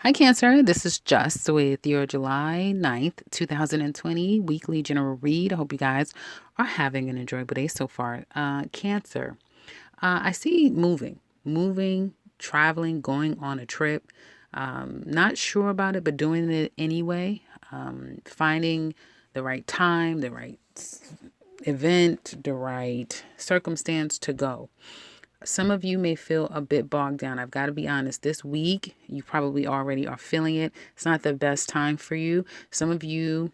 Hi, Cancer. This is Just with your July 9th, 2020 weekly general read. I hope you guys are having an enjoyable day so far. Cancer. I see moving, traveling, going on a trip. Not sure about it, but doing it anyway. Finding the right time, the right event, the right circumstance to go. Some of you may feel a bit bogged down. I've got to be honest. This week, you probably already are feeling it. It's not the best time for you. Some of you,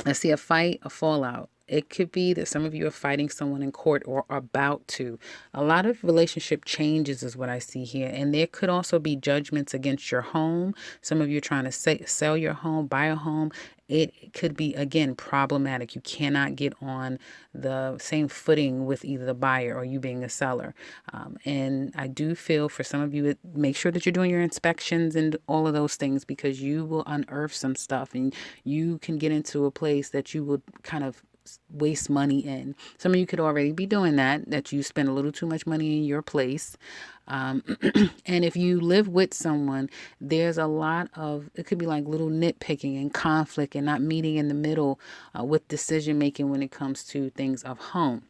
I see a fight, a fallout. It could be that some of you are fighting someone in court or about to. A lot of relationship changes is what I see here. And there could also be judgments against your home. Some of you are trying to sell your home, buy a home. It could be, again, problematic. You cannot get on the same footing with either the buyer or you being a seller. And I do feel for some of you, make sure that you're doing your inspections and all of those things because you will unearth some stuff and you can get into a place that you would kind of waste money in. Some of you could already be doing that you spend a little too much money in your place. Um, and if you live with someone, there's a lot of, it could be like little nitpicking and conflict and not meeting in the middle with decision making when it comes to things of home.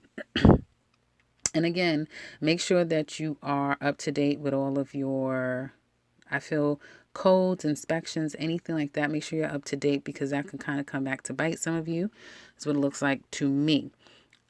And again, make sure that you are up to date with all of your, I feel, codes, inspections, anything like that. Make sure you're up to date because that can kind of come back to bite some of you. That's what it looks like to me.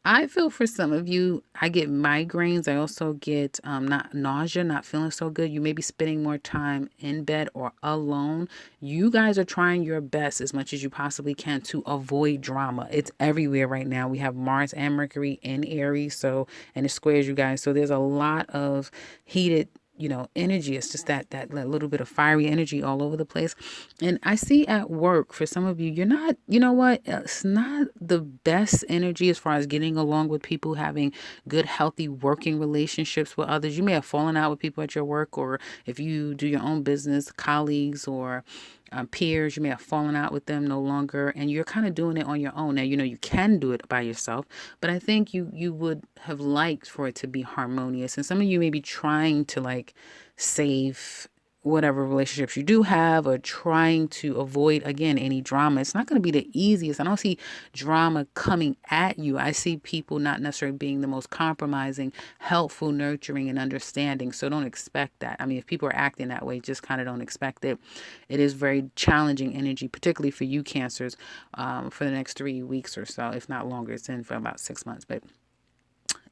I feel for some of you, I get migraines. I also get not nausea, not feeling so good. You may be spending more time in bed or alone. You guys are trying your best as much as you possibly can to avoid drama. It's everywhere right now. We have Mars and Mercury in Aries, and it squares you guys. So there's a lot of heated energy. It's just that little bit of fiery energy all over the place. And I see at work for some of you, you're not, you know what, it's not the best energy as far as getting along with people, having good healthy working relationships with others. You may have fallen out with people at your work, or if you do your own business, colleagues or peers, you may have fallen out with them no longer, and you're kind of doing it on your own. Now, you can do it by yourself, but I think you would have liked for it to be harmonious. And some of you may be trying to like save whatever relationships you do have or trying to avoid, again, any drama. It's not going to be the easiest. I don't see drama coming at you. I see people not necessarily being the most compromising, helpful, nurturing, and understanding. So don't expect that. I mean, if people are acting that way, just kind of don't expect it. It is very challenging energy, particularly for you Cancers, for the next 3 weeks or so, if not longer. It's in for about 6 months. But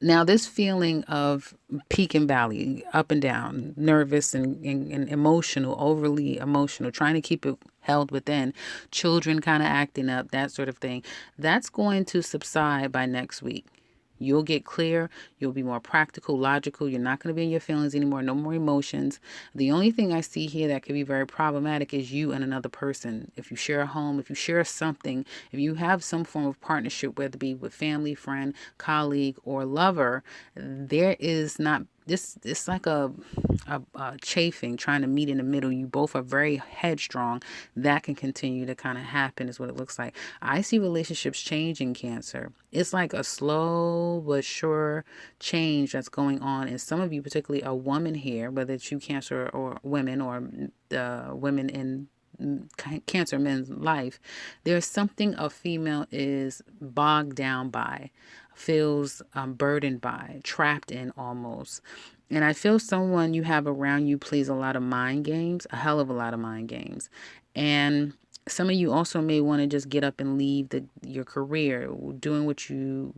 now, this feeling of peak and valley, up and down, nervous and emotional, overly emotional, trying to keep it held within, children kind of acting up, that sort of thing, that's going to subside by next week. You'll get clear. You'll be more practical, logical. You're not going to be in your feelings anymore. No more emotions. The only thing I see here that could be very problematic is you and another person. If you share a home, if you share something, if you have some form of partnership, whether it be with family, friend, colleague, or lover, there is not this. It's like a chafing, trying to meet in the middle. You both are very headstrong. That can continue to kind of happen, is what it looks like. I see relationships changing, Cancer. It's like a slow but sure change that's going on. And some of you, particularly a woman here, whether it's you Cancer or women or women in Cancer men's life, there's something a female is bogged down by, feels burdened by, trapped in almost. And I feel someone you have around you plays a lot of mind games, a hell of a lot of mind games. And some of you also may want to just get up and leave your career, doing what you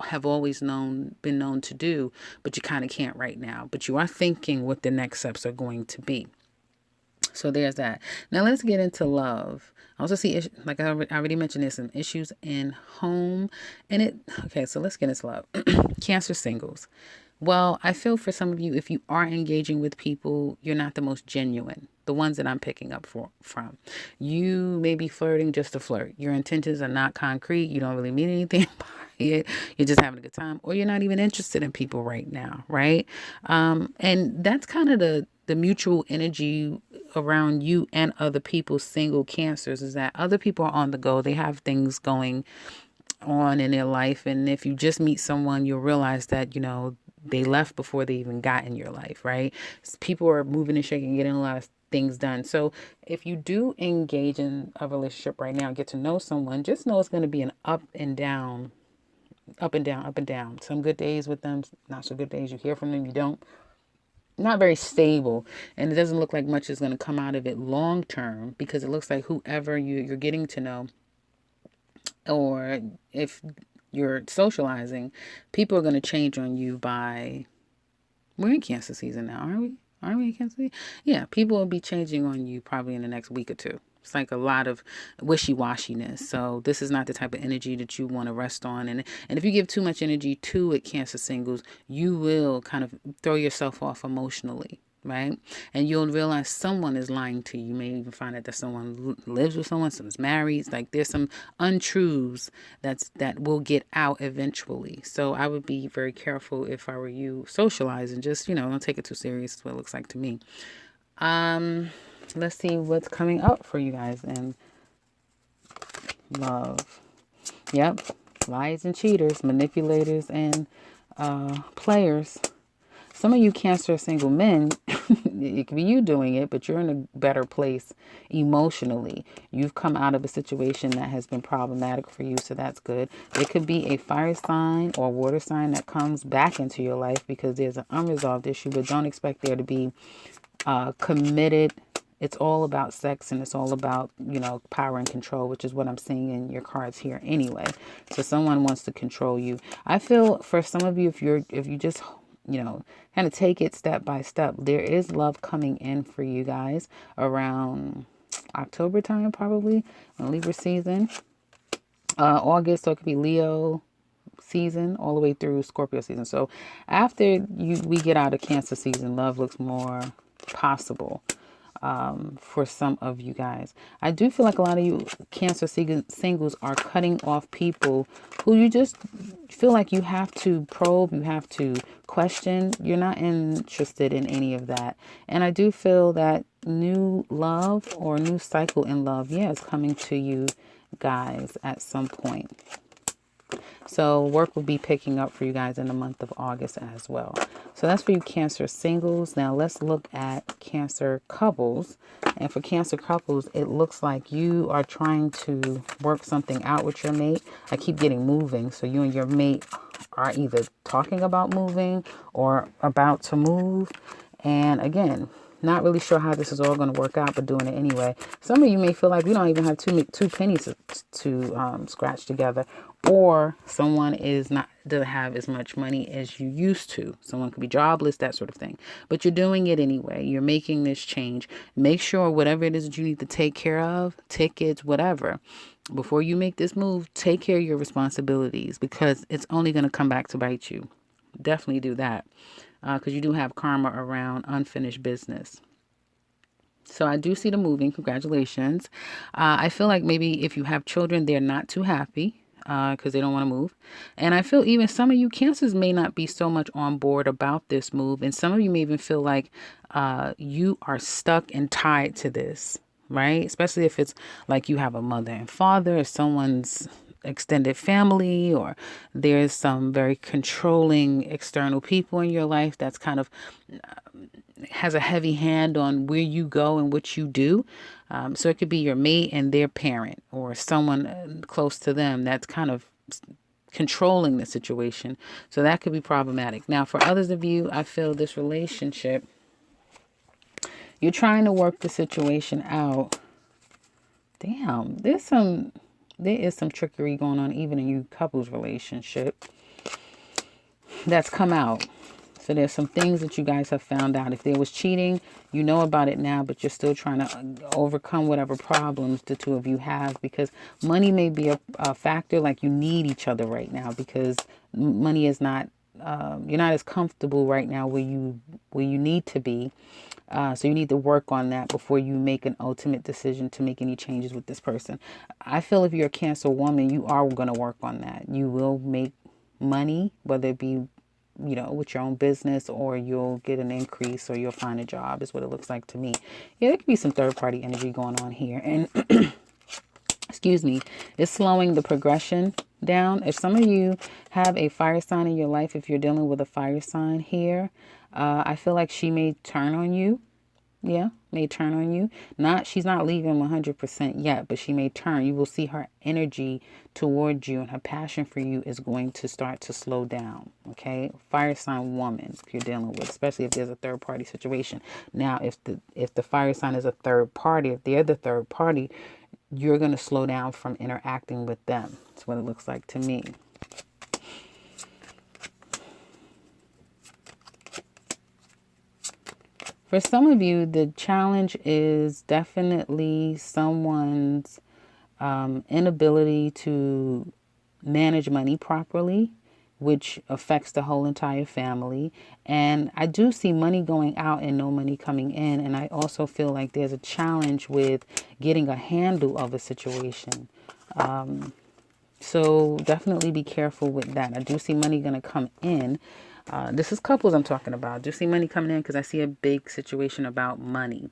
have always been known to do, but you kind of can't right now. But you are thinking what the next steps are going to be. So there's that. Now let's get into love. I also see, like I already mentioned, there's some issues in home. Okay, so let's get into love. Cancer singles. Well, I feel for some of you, if you are engaging with people, you're not the most genuine. The ones that I'm picking up from. You may be flirting just to flirt. Your intentions are not concrete. You don't really mean anything by it. You're just having a good time. Or you're not even interested in people right now, right? And that's kind of the mutual energy around you and other people, single Cancers, is that other people are on the go. They have things going on in their life. And if you just meet someone, you'll realize that, they left before they even got in your life, right? People are moving and shaking, getting a lot of things done. So if you do engage in a relationship right now, get to know someone, just know it's going to be an up and down, up and down, up and down. Some good days with them, not so good days. You hear from them, you don't. Not very stable, and it doesn't look like much is going to come out of it long term, because it looks like whoever you're getting to know, or if you're socializing, people are going to change on you by, we're in Cancer season now, aren't we? Aren't we in Cancer season? Yeah, people will be changing on you probably in the next week or two. It's like a lot of wishy-washiness. So this is not the type of energy that you want to rest on. And if you give too much energy to it, Cancer singles, you will kind of throw yourself off emotionally, right? And you'll realize someone is lying to you. You may even find out that someone lives with someone, someone's married. It's like there's some untruths that will get out eventually. So I would be very careful if I were you socializing. Just, don't take it too serious. Is what it looks like to me. Let's see what's coming up for you guys in love. Yep. Liars and cheaters, manipulators and players. Some of you Cancer single men, it could be you doing it, but you're in a better place emotionally. You've come out of a situation that has been problematic for you, so that's good. It could be a fire sign or water sign that comes back into your life because there's an unresolved issue, but don't expect there to be committed. It's all about sex, and it's all about, power and control, which is what I'm seeing in your cards here anyway. So someone wants to control you. I feel for some of you, if you just, kind of take it step by step, there is love coming in for you guys around October time, probably, Libra season, August. So it could be Leo season all the way through Scorpio season. So after we get out of Cancer season, love looks more possible for some of you guys. I do feel like a lot of you Cancer singles are cutting off people who you just feel like you have to probe, you have to question. You're not interested in any of that. And I do feel that new love or new cycle in love, is coming to you guys at some point. So work will be picking up for you guys in the month of August as well. So that's for you Cancer singles. Now let's look at Cancer couples. And for Cancer couples, it looks like you are trying to work something out with your mate. I keep getting moving. So you and your mate are either talking about moving or about to move. And again, not really sure how this is all going to work out, but doing it anyway. Some of you may feel like we don't even have two pennies to scratch together, or someone doesn't have as much money as you used to. Someone could be jobless, that sort of thing. But you're doing it anyway. You're making this change. Make sure whatever it is that you need to take care of, tickets, whatever, before you make this move, take care of your responsibilities, because it's only going to come back to bite you. Definitely do that. Because you do have karma around unfinished business. So I do see the moving. Congratulations. I feel like maybe if you have children, they're not too happy because they don't want to move. And I feel even some of you Cancers may not be so much on board about this move. And some of you may even feel like you are stuck and tied to this, right? Especially if it's like you have a mother and father, or someone's extended family, or there's some very controlling external people in your life that's kind of has a heavy hand on where you go and what you do. So it could be your mate and their parent, or someone close to them that's kind of controlling the situation. So that could be problematic. Now, for others of you, I feel this relationship, you're trying to work the situation out. Damn, there is some trickery going on even in you couples relationship that's come out. So there's some things that you guys have found out. If there was cheating, you know about it now, but you're still trying to overcome whatever problems the two of you have, because money may be a factor. Like you need each other right now, because money is not, you're not as comfortable right now where you need to be. So you need to work on that before you make an ultimate decision to make any changes with this person. I feel if you're a Cancer woman, you are going to work on that. You will make money, whether it be, with your own business, or you'll get an increase, or you'll find a job, is what it looks like to me. Yeah, there could be some third party energy going on here. And excuse me, it's slowing the progression down. If some of you have a fire sign in your life, if you're dealing with a fire sign here, I feel like she may turn on you. Yeah, may turn on you. She's not leaving 100% yet, but she may turn. You will see her energy towards you and her passion for you is going to start to slow down. Okay, fire sign woman, if you're dealing with, especially if there's a third party situation. Now, if the fire sign is a third party, if they're the third party, you're going to slow down from interacting with them. That's what it looks like to me. For some of you, the challenge is definitely someone's inability to manage money properly, which affects the whole entire family. And I do see money going out and no money coming in. And I also feel like there's a challenge with getting a handle of a situation. So definitely be careful with that. I do see money going to come in. This is couples I'm talking about. I do see money coming in because I see a big situation about money.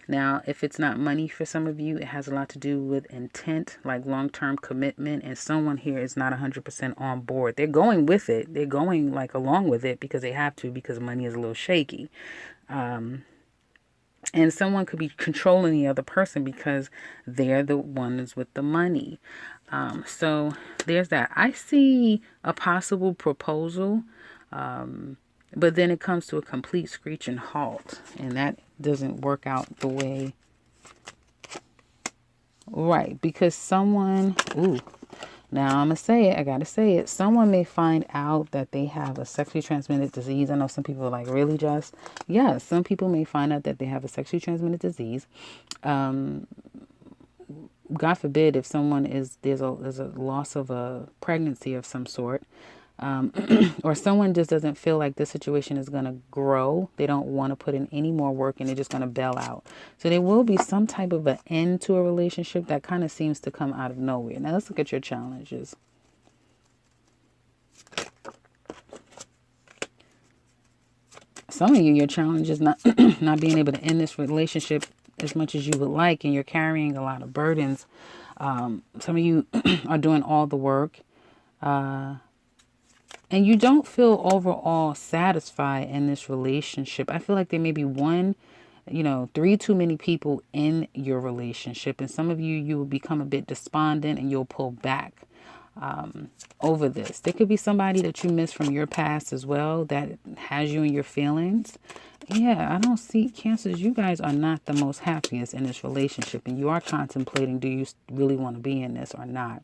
Now, if it's not money for some of you, it has a lot to do with intent, like long-term commitment. And someone here is not 100% on board. They're going with it. They're going like along with it because they have to, because money is a little shaky. And someone could be controlling the other person because they're the ones with the money. So there's that. I see a possible proposal, but then it comes to a complete screeching halt. And that doesn't work out the way. Right. Because someone, now I'm going to say it. I got to say it. Someone may find out that they have a sexually transmitted disease. I know some people are like, really, Jess? Yeah, some people may find out that they have a sexually transmitted disease. God forbid if someone there's a loss of a pregnancy of some sort. Or someone just doesn't feel like this situation is going to grow. They don't want to put in any more work and they're just going to bail out. So there will be some type of an end to a relationship that kind of seems to come out of nowhere. Now let's look at your challenges. Some of you, your challenge is not not being able to end this relationship as much as you would like, and you're carrying a lot of burdens. Some of you are doing all the work. And you don't feel overall satisfied in this relationship. I feel like there may be three too many people in your relationship. And some of you will become a bit despondent and you'll pull back over this. There could be somebody that you miss from your past as well that has you in your feelings. Yeah, I don't see Cancers. You guys are not the most happiest in this relationship. And you are contemplating, do you really want to be in this or not?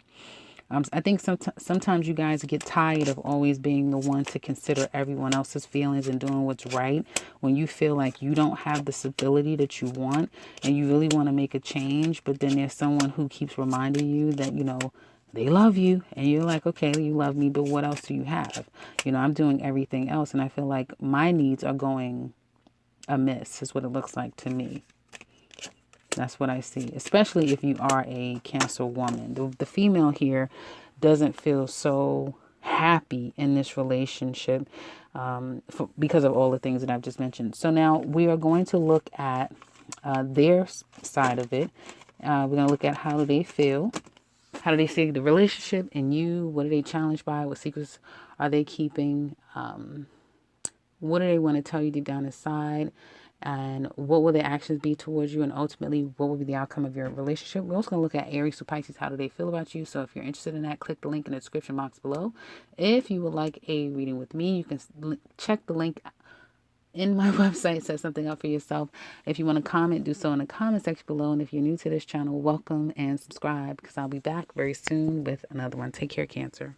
I think sometimes you guys get tired of always being the one to consider everyone else's feelings and doing what's right when you feel like you don't have the stability that you want and you really want to make a change. But then there's someone who keeps reminding you that, they love you. And you're like, okay, you love me, but what else do you have? I'm doing everything else. And I feel like my needs are going amiss is what it looks like to me. That's what I see, especially if you are a Cancer woman. The female here doesn't feel so happy in this relationship because of all the things that I've just mentioned. So now we are going to look at their side of it. We're going to look at how do they feel. How do they see the relationship and you? What are they challenged by? What secrets are they keeping? What do they want to tell you deep down inside? And what will their actions be towards you? And ultimately, what will be the outcome of your relationship? We're also going to look at Aries to Pisces. How do they feel about you? So if you're interested in that, click the link in the description box below. If you would like a reading with me, you can check the link in my website. Set something up for yourself. If you want to comment, do so in the comment section below. And if you're new to this channel, welcome and subscribe because I'll be back very soon with another one. Take care, Cancer.